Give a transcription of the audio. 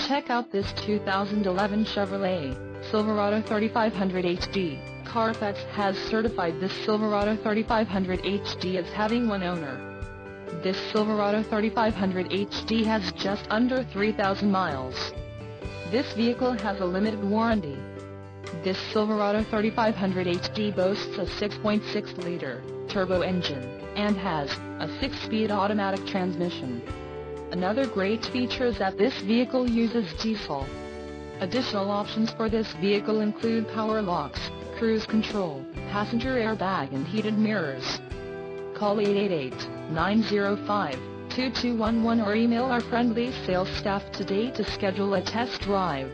Check out this 2011 Chevrolet Silverado 3500 HD. Carfax has certified this Silverado 3500 HD as having one owner. This Silverado 3500 HD has just under 3,000 miles. This vehicle has a limited warranty. This Silverado 3500 HD boasts a 6.6-liter turbo engine and has a 6-speed automatic transmission. Another great feature is that this vehicle uses diesel. Additional options for this vehicle include power locks, cruise control, passenger airbag and heated mirrors. Call 888-905-2211 or email our friendly sales staff today to schedule a test drive.